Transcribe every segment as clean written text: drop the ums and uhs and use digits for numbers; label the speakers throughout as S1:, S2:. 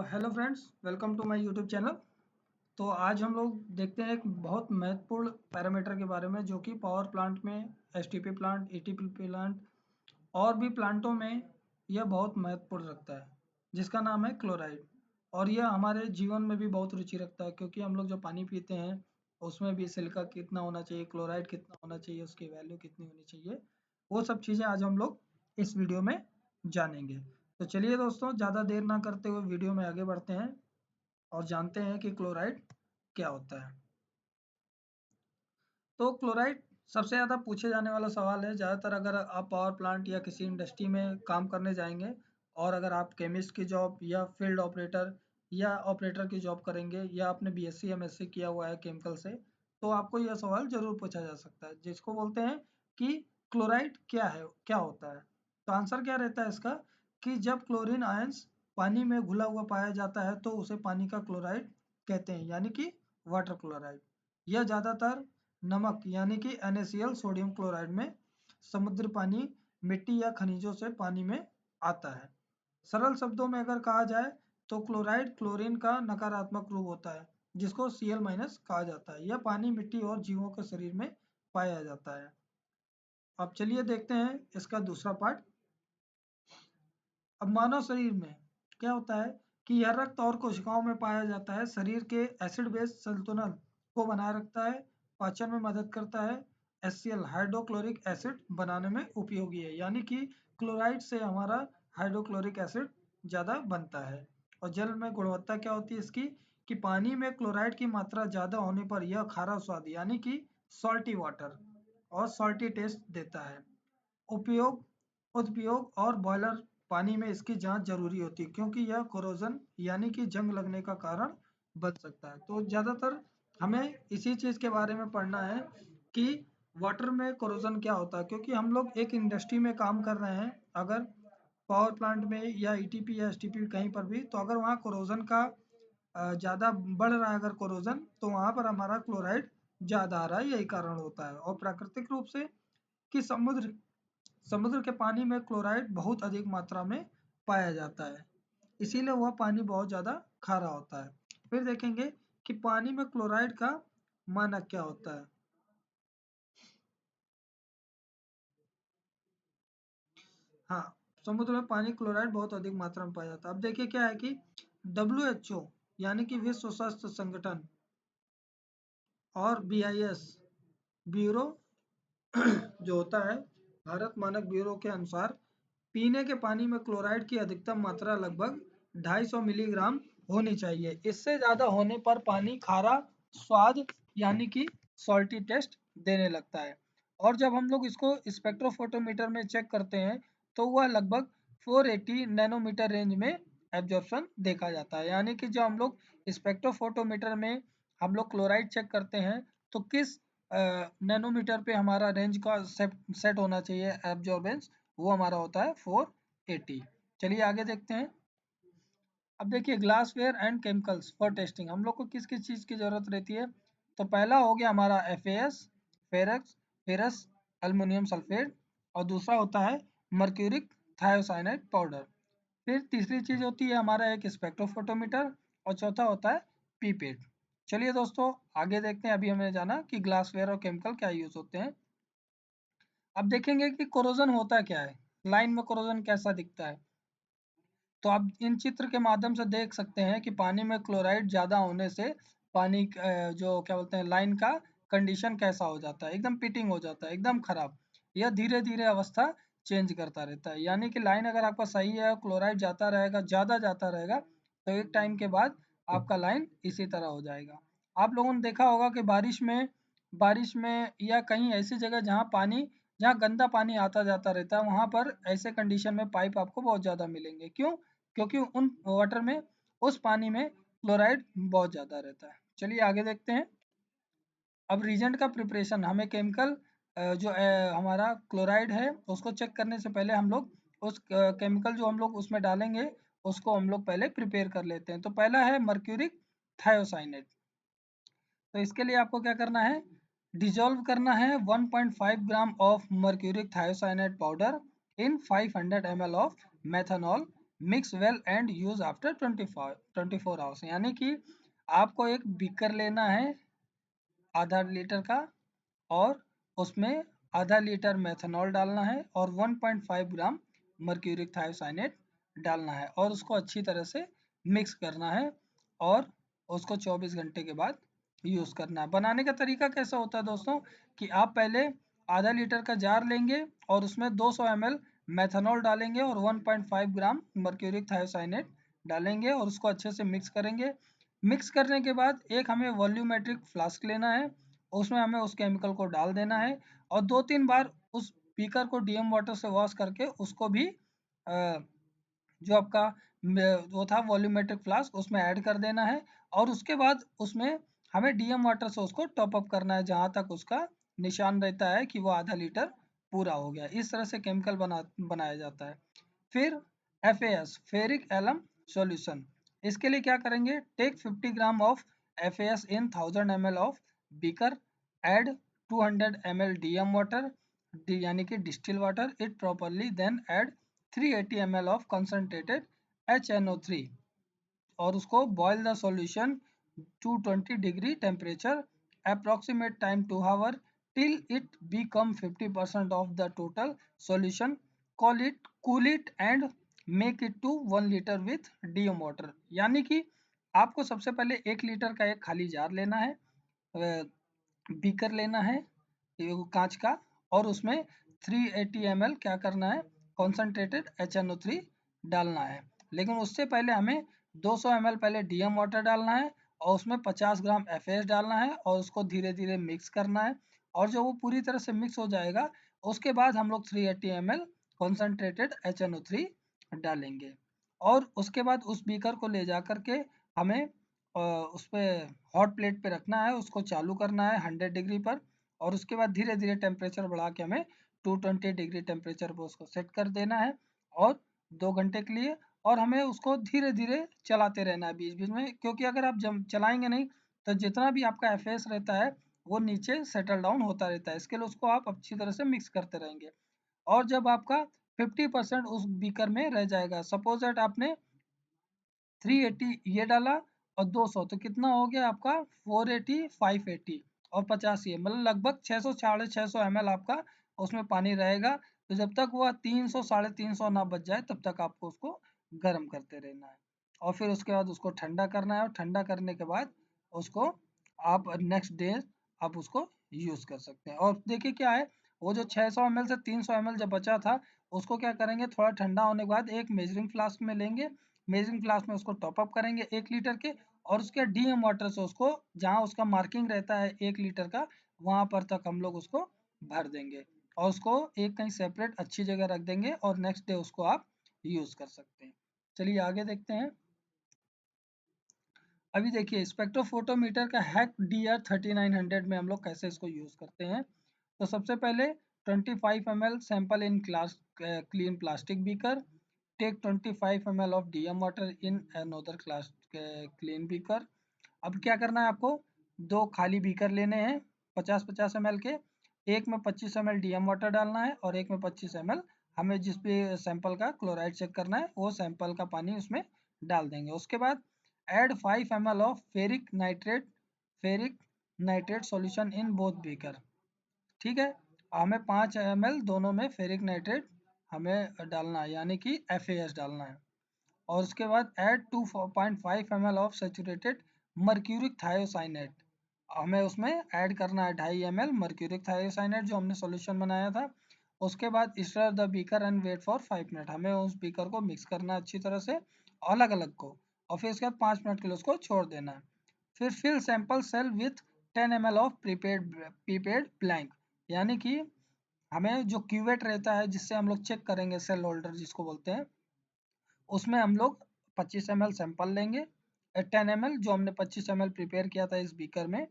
S1: Hello friends, welcome to my YouTube channel. तो आज हम लोग देखते हैं एक बहुत महत्वपूर्ण पैरामीटर के बारे में, जो कि पावर प्लांट में, एसटीपी प्लांट, एटीपी प्लांट और भी प्लांटों में यह बहुत महत्वपूर्ण रखता है, जिसका नाम है क्लोराइड। और यह हमारे जीवन में भी बहुत रुचि रखता है, क्योंकि हम लोग जो पानी पीते हैं उसमें भी सिलिका कितना होना चाहिए, क्लोराइड कितना होना चाहिए, उसकी वैल्यू कितनी होनी चाहिए, वो सब चीज़ें आज हम लोग इस वीडियो में जानेंगे। तो चलिए दोस्तों, ज़्यादा देर ना करते हुए वीडियो में आगे बढ़ते हैं और जानते हैं कि क्लोराइड क्या होता है। तो क्लोराइड सबसे ज़्यादा पूछे जाने वाला सवाल है। ज़्यादातर अगर आप पावर प्लांट या किसी इंडस्ट्री में काम करने जाएंगे, और अगर आप केमिस्ट की जॉब या फील्ड ऑपरेटर या ऑपरेटर की जॉब करेंगे, या आपने बीएससी एमएससी किया हुआ है केमिकल से, तो आपको यह सवाल जरूर पूछा जा सकता है, जिसको बोलते हैं कि क्लोराइड क्या है, क्या होता है। तो आंसर क्या रहता है इसका, कि जब क्लोरीन आयंस पानी में घुला हुआ पाया जाता है तो उसे पानी का क्लोराइड कहते हैं, यानी कि वाटर क्लोराइड। यह ज़्यादातर नमक यानी कि NaCl सोडियम क्लोराइड में, समुद्र पानी, मिट्टी या खनिजों से पानी में आता है। सरल शब्दों में अगर कहा जाए तो क्लोराइड क्लोरीन का नकारात्मक रूप होता है, जिसको Cl- कहा जाता है। यह पानी, मिट्टी और जीवों के शरीर में पाया जाता है। अब चलिए देखते हैं इसका दूसरा पार्ट। अब मानव शरीर में क्या होता है कि यह रक्त और कोशिकाओं में पाया जाता है। शरीर के एसिड बेस संतुलन को बनाए रखता है, पाचन में मदद करता है, HCl हाइड्रोक्लोरिक एसिड बनाने में उपयोगी है, यानी कि क्लोराइड से हमारा हाइड्रोक्लोरिक एसिड ज़्यादा बनता है। और जल में गुणवत्ता क्या होती है इसकी, कि पानी में क्लोराइड की मात्रा ज़्यादा होने पर यह खारा स्वाद यानी कि सॉल्टी वाटर और सॉल्टी टेस्ट देता है। उपयोग उपयोग और बॉयलर पानी में इसकी जांच जरूरी होती है, क्योंकि यह कोरोजन यानी कि जंग लगने का कारण बन सकता है। तो ज़्यादातर हमें इसी चीज़ के बारे में पढ़ना है कि वाटर में कोरोजन क्या होता है, क्योंकि हम लोग एक इंडस्ट्री में काम कर रहे हैं, अगर पावर प्लांट में या ईटीपी या एसटीपी कहीं पर भी, तो अगर वहाँ कोरोजन का ज़्यादा बढ़ रहा है अगर कोरोजन, तो वहाँ पर हमारा क्लोराइड ज़्यादा आ रहा है, यही कारण होता है। और प्राकृतिक रूप से कि समुद्र समुद्र के पानी में क्लोराइड बहुत अधिक मात्रा में पाया जाता है, इसीलिए वह पानी बहुत ज़्यादा खारा होता है। फिर देखेंगे कि पानी में क्लोराइड का मानक क्या होता है। हाँ, समुद्र में पानी क्लोराइड बहुत अधिक मात्रा में पाया जाता है। अब देखिए क्या है कि WHO यानी कि विश्व स्वास्थ्य संगठन और BIS ब्यूरो जो होता है, भारत मानक ब्यूरो के अनुसार पीने के पानी में क्लोराइड की अधिकतम मात्रा लगभग 250 मिलीग्राम होनी चाहिए। इससे ज़्यादा होने पर पानी खारा स्वाद यानी कि सॉल्टी टेस्ट देने लगता है। और जब हम लोग इसको स्पेक्ट्रोफोटोमीटर में चेक करते हैं, तो वह लगभग 480 नैनोमीटर रेंज में एब्जॉर्प्शन देखा जाता है। यानी कि जब हम लोग स्पेक्ट्रोफोटोमीटर में हम लोग क्लोराइड चेक करते हैं, तो किस नैनोमीटर पे हमारा रेंज का सेट होना चाहिए एब्जॉर्बेंस, वो हमारा होता है 480। चलिए आगे देखते हैं। अब देखिए glassware and chemicals for testing, हम लोग को किस किस चीज़ की ज़रूरत रहती है। तो पहला हो गया हमारा FAS, ferrous ferrous aluminium sulphate, और दूसरा होता है मर्क्यूरिक थायोसाइनाइड पाउडर। फिर तीसरी चीज़ होती है हमारा एक स्पेक्ट्रोफोटोमीटर, और चौथा होता है पीपेट। चलिए दोस्तों आगे देखते हैं। अभी हमें जाना कि ग्लासवेयर और केमिकल क्या यूज़ होते हैं। अब देखेंगे कि कोरोजन होता क्या है, लाइन में कोरोजन कैसा दिखता है। तो आप इन चित्र के माध्यम से देख सकते हैं कि पानी में क्लोराइड ज़्यादा होने से पानी जो क्या बोलते हैं लाइन का कंडीशन कैसा हो जाता है, एकदम पिटिंग हो जाता है, एकदम खराब। यह धीरे धीरे अवस्था चेंज करता रहता है, यानी कि लाइन अगर आपका सही है, क्लोराइड जाता रहेगा, ज़्यादा जाता रहेगा, तो एक टाइम के बाद आपका लाइन इसी तरह हो जाएगा। आप लोगों ने देखा होगा कि बारिश में या कहीं ऐसी जगह जहाँ गंदा पानी आता जाता रहता है, वहां पर ऐसे कंडीशन में पाइप आपको बहुत ज़्यादा मिलेंगे। क्यों? क्योंकि उन वाटर में, उस पानी में क्लोराइड बहुत ज़्यादा रहता है। चलिए आगे देखते हैं। अब रीजेंट का प्रिपरेशन, हमें केमिकल जो हमारा क्लोराइड है उसको चेक करने से पहले हम लोग उस केमिकल जो हम लोग उसमें डालेंगे उसको हम लोग पहले प्रिपेयर कर लेते हैं। तो पहला है मर्क्यूरिक थायोसाइनेट। तो इसके लिए आपको क्या करना है, डिजोल्व करना है 1.5 gram of mercuric thiocyanate powder in 500 ml of methanol mix well and use after 24 hours. यानी कि आपको एक बीकर लेना है आधा लीटर का, और उसमें आधा लीटर मेथनॉल डालना है और 1.5 ग्राम मर्क्यूरिक थायोसाइनेट डालना है, और उसको अच्छी तरह से मिक्स करना है, और उसको 24 घंटे के बाद यूज़ करना है। बनाने का तरीका कैसा होता है दोस्तों, कि आप पहले आधा लीटर का जार लेंगे और उसमें 200 ml मेथनॉल डालेंगे और 1.5 ग्राम मर्क्यूरिक थायोसाइनेट डालेंगे और उसको अच्छे से मिक्स करेंगे। मिक्स करने के बाद एक हमें वॉल्यूमेट्रिक फ्लास्क लेना है, उसमें हमें उस केमिकल को डाल देना है और 2-3 बार उस बीकर को डीएम वाटर से वॉश करके उसको भी जो आपका वो था वॉल्यूमेट्रिक फ्लास्क उसमें ऐड कर देना है, और उसके बाद उसमें हमें डीएम वाटर से उसको टॉप अप करना है जहाँ तक उसका निशान रहता है कि वो आधा लीटर पूरा हो गया। इस तरह से केमिकल बनाया जाता है। फिर FAS फेरिक एलम सॉल्यूशन, इसके लिए क्या करेंगे, take 50 gram of FAS in 1000 ml of beaker, add 200 ml DM water, यानी कि distil water it properly, then add 380 ml of concentrated HNO3 और उसको boil the solution 220 degree temperature, approximate time 2 hour till it become 50% of the total solution, cool it and make it to 1 liter with DM water। यानी कि आपको सबसे पहले 1 litre का एक खाली जार लेना है, बीकर लेना है कांच का, और उसमें 380 ml क्या करना है, कॉन्सेंट्रेटेड HNO3 डालना है। लेकिन उससे पहले हमें 200 ml पहले डीएम वाटर डालना है और उसमें 50 ग्राम FAS डालना है और उसको धीरे धीरे मिक्स करना है, और जब वो पूरी तरह से मिक्स हो जाएगा उसके बाद हम लोग 380 ml कॉन्सेंट्रेटेड HNO3 डालेंगे, और उसके बाद उस बीकर को ले जा करके हमें उस पर हॉट प्लेट पे रखना है, उसको चालू करना है 100 डिग्री पर, और उसके बाद धीरे धीरे टेम्परेचर बढ़ा के हमें 220 डिग्री टेम्परेचर पर उसको सेट कर देना है, और 2 घंटे के लिए, और हमें उसको धीरे धीरे चलाते रहना है बीच बीच में, क्योंकि अगर आप जब चलाएंगे नहीं तो जितना भी आपका FAS रहता है वो नीचे सेटल डाउन होता रहता है। इसके लिए उसको आप अच्छी तरह से मिक्स करते रहेंगे, और जब आपका 50% उस बीकर में रह जाएगा, सपोज दैट आपने 380 ये डाला और 200, तो कितना हो गया आपका 480 580 और 50 ये, मतलब लगभग 600 650 ml आपका उसमें पानी रहेगा। तो जब तक वह 300 350 ना बच जाए तब तक आपको उसको गर्म करते रहना है, और फिर उसके बाद उसको ठंडा करना है, और ठंडा करने के बाद उसको आप नेक्स्ट डे आप उसको यूज कर सकते हैं। और देखिए क्या है, वो जो 600 ml से 300 ml जब बचा था उसको क्या करेंगे, थोड़ा ठंडा होने के बाद एक मेजरिंग फ्लास्क में लेंगे, मेजरिंग फ्लास्क में उसको टॉप अप करेंगे 1 लीटर के, और उसके डीएम वाटर से उसको जहाँ उसका मार्किंग रहता है 1 लीटर का वहां पर तक हम लोग उसको भर देंगे, और उसको एक कहीं सेपरेट अच्छी जगह रख देंगे, और नेक्स्ट डे उसको आप यूज कर सकते हैं। चलिए आगे देखते हैं। अभी देखिए स्पेक्ट्रोफोटोमीटर का हैक DR3900 में हम लोग कैसे इसको यूज करते हैं। तो सबसे पहले 25 ml sample in class clean plastic beaker, take 25 ml of DM water in another class clean beaker. अब क्या करना है आपको, दो खाली बीकर लेने हैं 50-50 ml के, एक में 25 ml डीएम वाटर डालना है और एक में 25 ml हमें जिस भी सैंपल का क्लोराइड चेक करना है वो सैंपल का पानी उसमें डाल देंगे। उसके बाद add 5 ml of ferric nitrate solution in both beaker. ठीक है, हमें 5 ml दोनों में फेरिक नाइट्रेट हमें डालना है, यानी कि FAS डालना है, और उसके बाद add 2.5 ml of saturated mercuric thiocyanate, हमें उसमें ऐड करना है 2.5 ml मर्क्यूरिक थायोसाइनेट जो हमने सॉल्यूशन बनाया था। उसके बाद stir the beaker and wait for 5 minute, हमें उस बीकर को मिक्स करना है अच्छी तरह से अलग अलग को, और फिर उसके बाद 5 मिनट के लिए उसको छोड़ देना है। फिर fill sample cell with 10 ml of prepared blank, यानी कि हमें जो क्यूवेट रहता है जिससे हम लोग चेक करेंगे सेल होल्डर जिसको बोलते हैं, उसमें हम लोग 25 ml सैंपल लेंगे, 10 ml जो हमने 25 ml प्रिपेयर किया था इस बीकर में।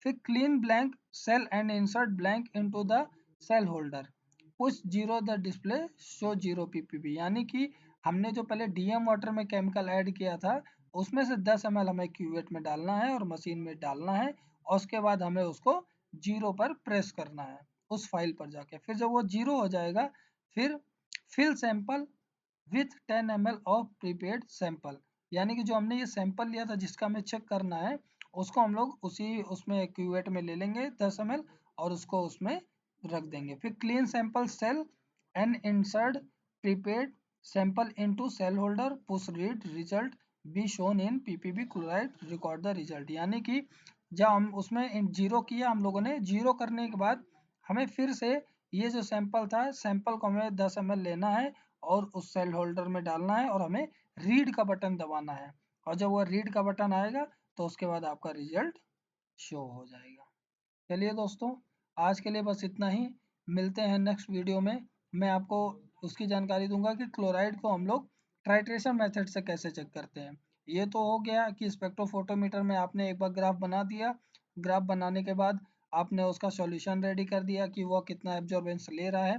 S1: फिर clean blank cell and insert blank into the cell holder, push zero the display show 0 ppb, यानी कि हमने जो पहले डीएम वाटर में केमिकल ऐड किया था उसमें से 10 ml हमें क्यूवेट में डालना है और मशीन में डालना है, और उसके बाद हमें उसको 0 पर प्रेस करना है उस फाइल पर जाके। फिर जब वो 0 हो जाएगा फिर fill sample with 10 ml of prepared sample, यानी कि जो हमने ये सैंपल लिया था जिसका हमें चेक करना है, उसको हम लोग उसी उसमें क्यूवेट में ले लेंगे 10 ml और उसको उसमें रख देंगे। फिर clean sample cell and insert prepared sample into cell holder, push read result be shown in ppb chloride, record the result. यानी कि जब हम उसमें जीरो किया हम लोगों ने, जीरो करने के बाद हमें फिर से ये जो सैंपल था, सैंपल को हमें 10 ml लेना है और उस सेल होल्डर में डालना है और हमें रीड का बटन दबाना है, और जब वो रीड का बटन आएगा तो उसके बाद आपका रिजल्ट शो हो जाएगा। चलिए दोस्तों, आज के लिए बस इतना ही, मिलते हैं नेक्स्ट वीडियो में। मैं आपको उसकी जानकारी दूंगा कि क्लोराइड को हम लोग ट्राइट्रेशन मेथड से कैसे चेक करते हैं। ये तो हो गया कि स्पेक्ट्रोफोटोमीटर में आपने एक बार ग्राफ बना दिया, ग्राफ बनाने के बाद आपने उसका सॉल्यूशन रेडी कर दिया कि वो कितना एब्जॉर्बेंस ले रहा है,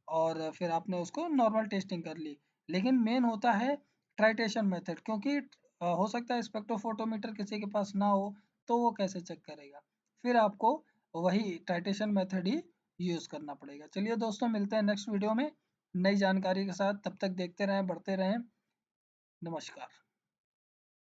S1: और फिर आपने उसको नॉर्मल टेस्टिंग कर ली। लेकिन मेन होता है ट्राइट्रेशन मेथड, क्योंकि हो सकता है स्पेक्ट्रोफोटोमीटर किसी के पास ना हो, तो वो कैसे चेक करेगा, फिर आपको वही टाइटेशन मेथड ही यूज करना पड़ेगा। चलिए दोस्तों, मिलते हैं नेक्स्ट वीडियो में नई जानकारी के साथ, तब तक देखते रहें, बढ़ते रहें। नमस्कार।